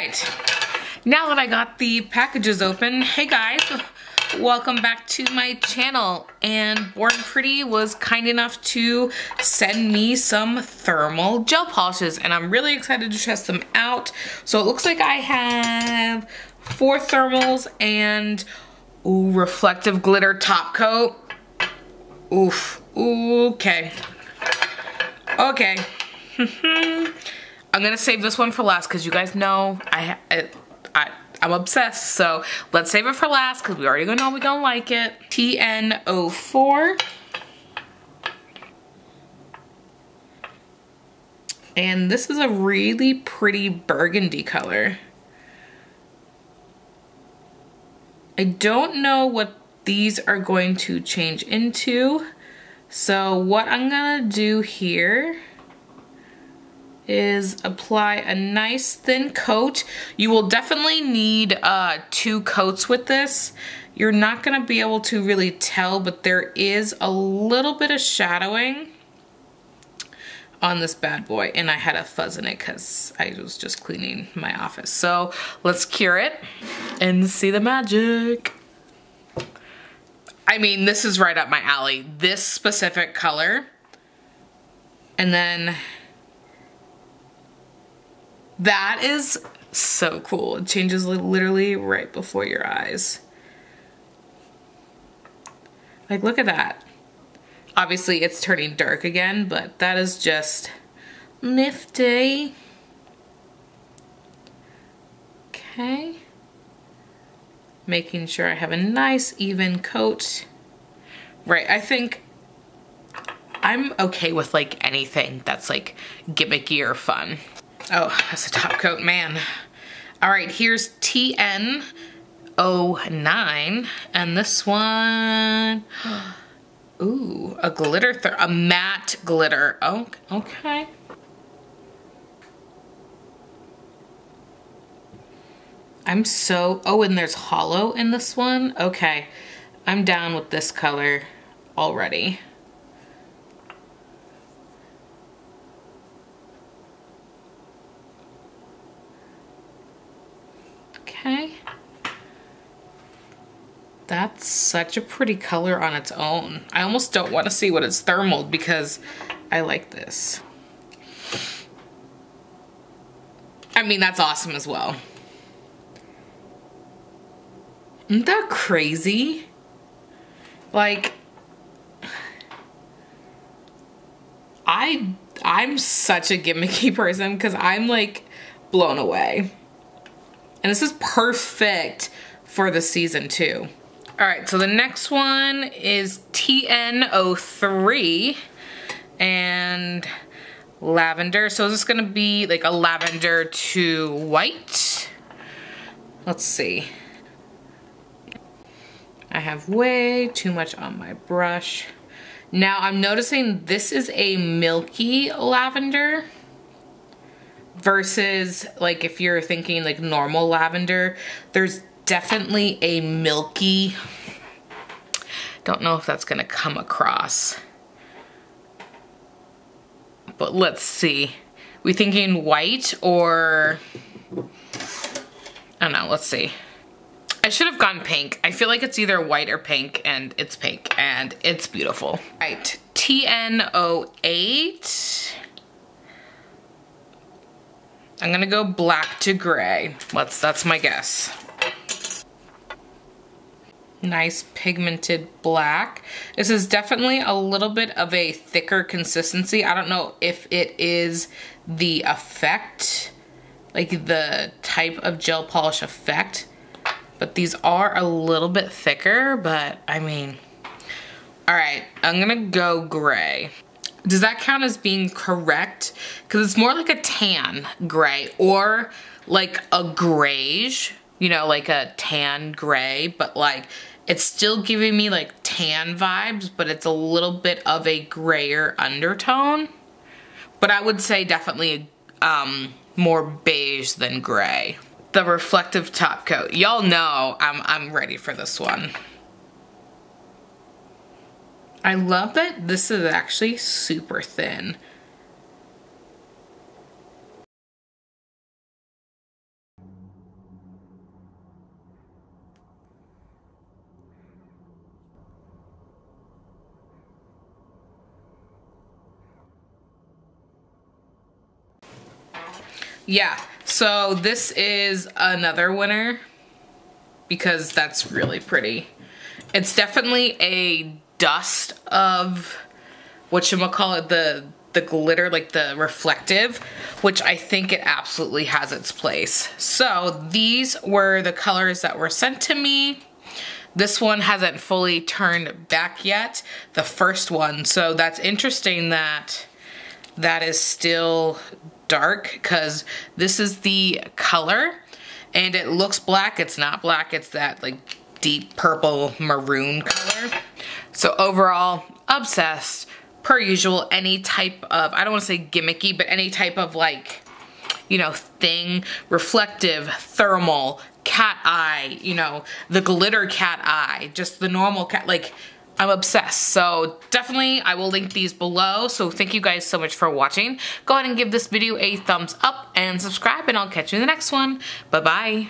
right, now that I got the packages open, hey guys, welcome back to my channel. And Born Pretty was kind enough to send me some thermal gel polishes, and I'm really excited to test them out. So it looks like I have 4 thermals and reflective glitter top coat. Oof, okay. Okay. I'm gonna save this one for last because you guys know I'm obsessed, so let's save it for last because we already know we gonna like it. TN04. And this is a really pretty burgundy color. I don't know what these are going to change into, so what I'm gonna do here is apply a nice thin coat. You will definitely need 2 coats with this. You're not gonna be able to really tell, but there is a little bit of shadowing on this bad boy, and I had a fuzz in it because I was just cleaning my office. So let's cure it and see the magic. I mean, this is right up my alley. This specific color. And then that is so cool. It changes literally right before your eyes. Like, look at that. Obviously, it's turning dark again, but that is just nifty. Okay. Making sure I have a nice even coat. Right, I think I'm okay with like anything that's like gimmicky or fun. Oh, that's a top coat, man. All right, here's TN09, and this one, ooh, a glitter, a matte glitter. Oh, okay. Oh, and there's hollow in this one. Okay, I'm down with this color already. Okay. That's such a pretty color on its own. I almost don't want to see what it's thermaled because I like this. I mean, that's awesome as well. Isn't that crazy? Like, I'm such a gimmicky person because I'm like blown away. And this is perfect for the season too. All right, so the next one is TN03 and lavender. So is this gonna be like a lavender to white? Let's see. I have way too much on my brush. Now I'm noticing this is a milky lavender versus like if you're thinking like normal lavender, there's definitely a milky, don't know if that's gonna come across, but let's see. We thinking white or, I don't know, let's see. I should have gone pink. I feel like it's either white or pink, and it's pink, and it's beautiful. All right, TN08. I'm gonna go black to gray. That's my guess. Nice pigmented black. This is definitely a little bit of a thicker consistency. I don't know if it is the effect, like the type of gel polish effect, but these are a little bit thicker, but I mean, all right, I'm gonna go gray. Does that count as being correct? Because it's more like a tan gray or like a grayish, you know, like a tan gray, but like it's still giving me like tan vibes, but it's a little bit of a grayer undertone. But I would say definitely more beige than gray. The reflective top coat. Y'all know I'm ready for this one. I love that this is actually super thin. Yeah, so this is another winner because that's really pretty. It's definitely a dust of whatchamacallit, the glitter, like the reflective, which I think it absolutely has its place. So these were the colors that were sent to me. This one hasn't fully turned back yet, the first one. So that's interesting that that is still dark, because this is the color and it looks black. It's not black, it's that like deep purple maroon color. So overall, obsessed. Per usual, any type of, I don't want to say gimmicky, but any type of like, you know, thing, reflective, thermal, cat eye, you know, the glitter cat eye, just the normal cat, like, I'm obsessed. So definitely I will link these below. So thank you guys so much for watching. Go ahead and give this video a thumbs up and subscribe, and I'll catch you in the next one. Bye-bye.